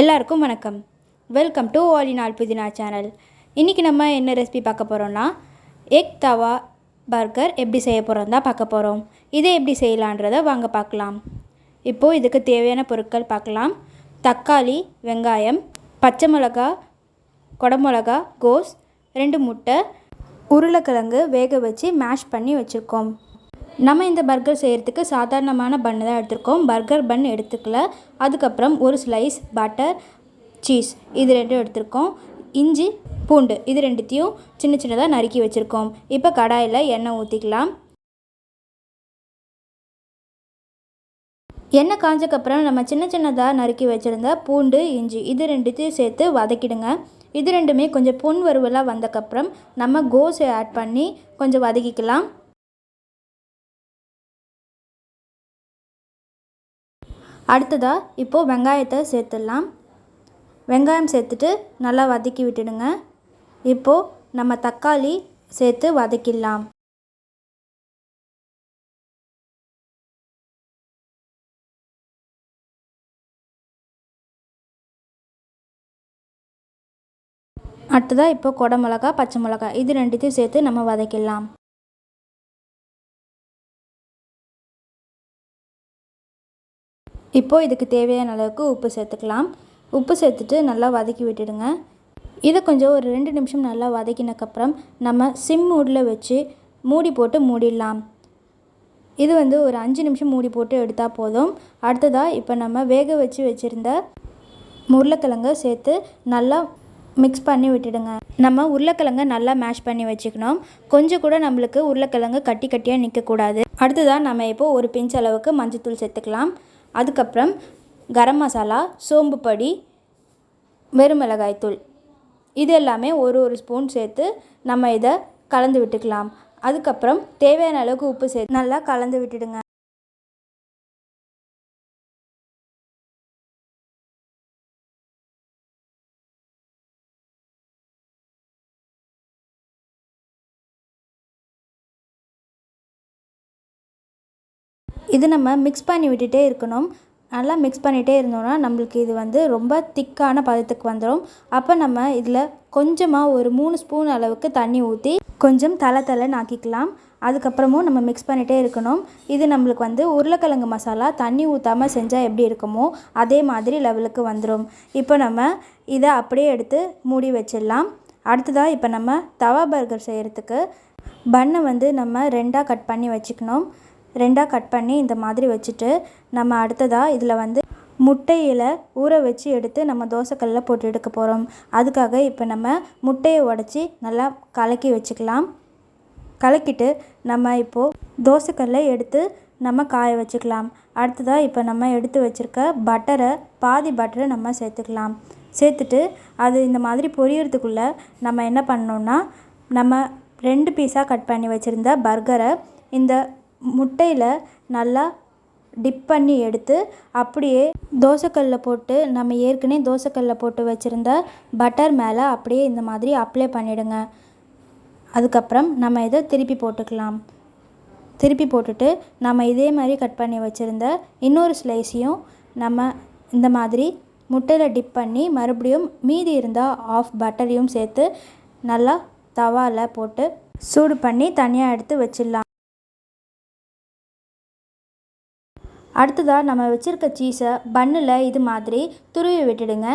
எல்லாருக்கும் வணக்கம். Welcome to all in all புதினா சேனல். இன்றைக்கி நம்ம என்ன ரெசிபி பார்க்க போகிறோன்னா, எக் தவா பர்கர் எப்படி செய்ய போகிறோம் தான் பார்க்க போகிறோம். இதை எப்படி செய்யலான்றதை வாங்க பார்க்கலாம். இப்போது இதுக்கு தேவையான பொருட்கள் பார்க்கலாம். தக்காளி, வெங்காயம், பச்சை மிளகா, குடமிளகா, கோஸ், 2 முட்டை, உருளைக்கிழங்கு வேக வச்சு மேஷ் பண்ணி வச்சுருக்கோம். நம்ம இந்த பர்கர் செய்கிறதுக்கு சாதாரணமான பன்னு தான் எடுத்துருக்கோம். பர்கர் பன் எடுத்துக்கல. அதுக்கப்புறம் ஒரு ஸ்லைஸ் பட்டர், சீஸ் இது 2 எடுத்துருக்கோம். இஞ்சி, பூண்டு இது 2த்தையும் சின்ன சின்னதாக நறுக்கி வச்சுருக்கோம். இப்போ கடாயில் எண்ணெய் ஊற்றிக்கலாம். எண்ணெய் காஞ்சக்கப்புறம் நம்ம சின்ன சின்னதாக நறுக்கி வச்சுருந்த பூண்டு, இஞ்சி இது 2த்தையும் சேர்த்து வதக்கிடுங்க. இது 2மே கொஞ்சம் பொன் வறுவலாக வந்தக்கப்புறம் நம்ம கோஸை ஆட் பண்ணி கொஞ்சம் வதக்கிக்கலாம். அடுத்ததாக இப்போது வெங்காயத்தை சேர்த்துடலாம். வெங்காயம் சேர்த்துட்டு நல்லா வதக்கி விட்டுடுங்க. இப்போது நம்ம தக்காளி சேர்த்து வதக்கிடலாம். அடுத்ததாக இப்போது குடமிளகா, பச்சை மிளகா இது 2த்தையும் சேர்த்து நம்ம வதக்கிடலாம். இப்போது இதுக்கு தேவையான அளவுக்கு உப்பு சேர்த்துக்கலாம். உப்பு சேர்த்துட்டு நல்லா வதக்கி விட்டுடுங்க. இதை கொஞ்சம் ஒரு 2 நிமிஷம் நல்லா வதக்கினக்கப்புறம் நம்ம சிம் மூடில் வச்சு மூடி போட்டு மூடிடலாம். இது ஒரு 5 நிமிஷம் மூடி போட்டு எடுத்தால் போதும். அடுத்ததாக இப்போ நம்ம வேக வச்சு வச்சுருந்த உருளைக்கிழங்கை சேர்த்து நல்லா மிக்ஸ் பண்ணி விட்டுடுங்க. நம்ம உருளைக்கிழங்கை நல்லா மேஷ் பண்ணி வச்சுக்கணும். கொஞ்சம் கூட நம்மளுக்கு உருளைக்கிழங்கு கட்டி கட்டியாக நிற்கக்கூடாது. அடுத்ததாக நம்ம இப்போது ஒரு பிஞ்ச் அளவுக்கு மஞ்சள்தூள் சேர்த்துக்கலாம். அதுக்கப்புறம் கரம் மசாலா, சோம்பு பொடி, வெறுமிளகாய்த்தூள் இது எல்லாமே ஒரு ஸ்பூன் சேர்த்து நம்ம இதை கலந்து விட்டுக்கலாம். அதுக்கப்புறம் தேவையான அளவுக்கு உப்பு சேர்த்து நல்லா கலந்து விட்டுடுங்க. இது நம்ம மிக்ஸ் பண்ணி விட்டுட்டே இருக்கணும். நல்லா மிக்ஸ் பண்ணிகிட்டே இருந்தோம்னா நம்மளுக்கு இது ரொம்ப திக்கான பதத்துக்கு வந்துடும். அப்போ நம்ம இதில் கொஞ்சமாக ஒரு 3 ஸ்பூன் அளவுக்கு தண்ணி ஊற்றி கொஞ்சம் தலை ஆக்கிக்கலாம். அதுக்கப்புறமும் நம்ம மிக்ஸ் பண்ணிகிட்டே இருக்கணும். இது நம்மளுக்கு உருளைக்கிழங்கு மசாலா தண்ணி ஊற்றாமல் செஞ்சால் எப்படி இருக்குமோ அதே மாதிரி லெவலுக்கு வந்துடும். இப்போ நம்ம இதை அப்படியே எடுத்து மூடி வச்சிடலாம். அடுத்ததாக இப்போ நம்ம தவா பர்கர் செய்கிறதுக்கு பன்னை நம்ம 2ஆக கட் பண்ணி வச்சுக்கணும். 2ஆக கட் பண்ணி இந்த மாதிரி வச்சுட்டு நம்ம அடுத்ததாக இதில் முட்டையில் ஊற வச்சு எடுத்து நம்ம தோசைக்கல்லில் போட்டு எடுக்க போகிறோம். அதுக்காக இப்போ நம்ம முட்டையை உடச்சி நல்லா கலக்கி வச்சுக்கலாம். கலக்கிட்டு நம்ம இப்போது தோசைக்கல்லை எடுத்து நம்ம காய வச்சுக்கலாம். அடுத்ததாக இப்போ நம்ம எடுத்து வச்சுருக்க பாதி பட்டரை நம்ம சேர்த்துக்கலாம். சேர்த்துட்டு அது இந்த மாதிரி பொரியறதுக்குள்ளே நம்ம என்ன பண்ணோன்னா, நம்ம 2 பீஸாக கட் பண்ணி வச்சுருந்த பர்கரை இந்த முட்டையில் நல்லா டிப் பண்ணி எடுத்து அப்படியே தோசைக்கல்லில் போட்டு நம்ம ஏற்கனவே தோசைக்கல்லில் போட்டு வச்சுருந்த பட்டர் மேலே அப்படியே இந்த மாதிரி அப்ளை பண்ணிவிடுங்க. அதுக்கப்புறம் நம்ம இதை திருப்பி போட்டுக்கலாம். திருப்பி போட்டுட்டு நம்ம இதே மாதிரி கட் பண்ணி வச்சுருந்த இன்னொரு ஸ்லைஸையும் நம்ம இந்த மாதிரி முட்டையில் டிப் பண்ணி மறுபடியும் மீதி இருந்தால் ஆஃப் பட்டரையும் சேர்த்து நல்லா தவாவில் போட்டு சூடு பண்ணி தனியாக எடுத்து வச்சிடலாம். அடுத்ததாக நம்ம வச்சுருக்க சீஸை பன்னில் இது மாதிரி துருவி விட்டுடுங்க.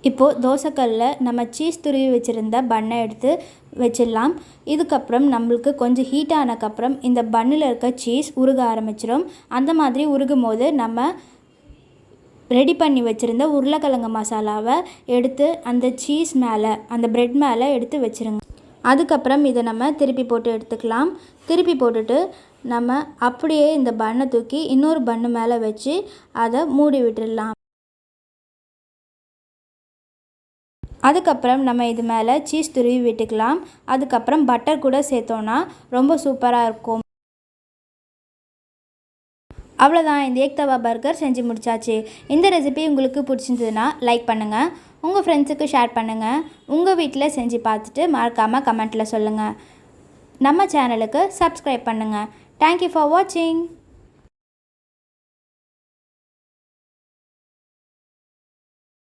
இப்போது தோசைக்கல்லில் நம்ம சீஸ் துருவி வச்சுருந்த பன்னை எடுத்து வச்சிடலாம். இதுக்கப்புறம் நம்மளுக்கு கொஞ்சம் ஹீட் ஆனதுக்கப்புறம் இந்த பன்னில் இருக்க சீஸ் உருக ஆரம்பிச்சிடும். அந்த மாதிரி உருகும் போது நம்ம ரெடி பண்ணி வச்சுருந்த உருளைக்கிழங்கு மசாலாவை எடுத்து அந்த சீஸ் மேலே அந்த ப்ரெட் மேலே எடுத்து வச்சுருங்க. அதுக்கப்புறம் இதை நம்ம திருப்பி போட்டு எடுத்துக்கலாம். திருப்பி போட்டுட்டு நம்ம அப்படியே இந்த பன்னை தூக்கி இன்னொரு பன்னு மேலே வச்சு அதை மூடி விட்டுடலாம். அதுக்கப்புறம் நம்ம இது மேலே சீஸ் துருவி விட்டுக்கலாம். அதுக்கப்புறம் பட்டர் கூட சேர்த்தோன்னா ரொம்ப சூப்பராக இருக்கும். அவ்வளோதான், இந்த எக் தவா பர்கர் செஞ்சு முடிச்சாச்சு. இந்த ரெசிபி உங்களுக்கு பிடிச்சிருந்ததுன்னா லைக் பண்ணுங்கள், உங்கள் ஃப்ரெண்ட்ஸுக்கு ஷேர் பண்ணுங்கள். உங்கள் வீட்டில் செஞ்சு பார்த்துட்டு மறக்காமல் கமெண்ட்டில் சொல்லுங்கள். நம்ம சேனலுக்கு சப்ஸ்கிரைப் பண்ணுங்கள். தேங்க்யூ ஃபார் வாட்சிங்.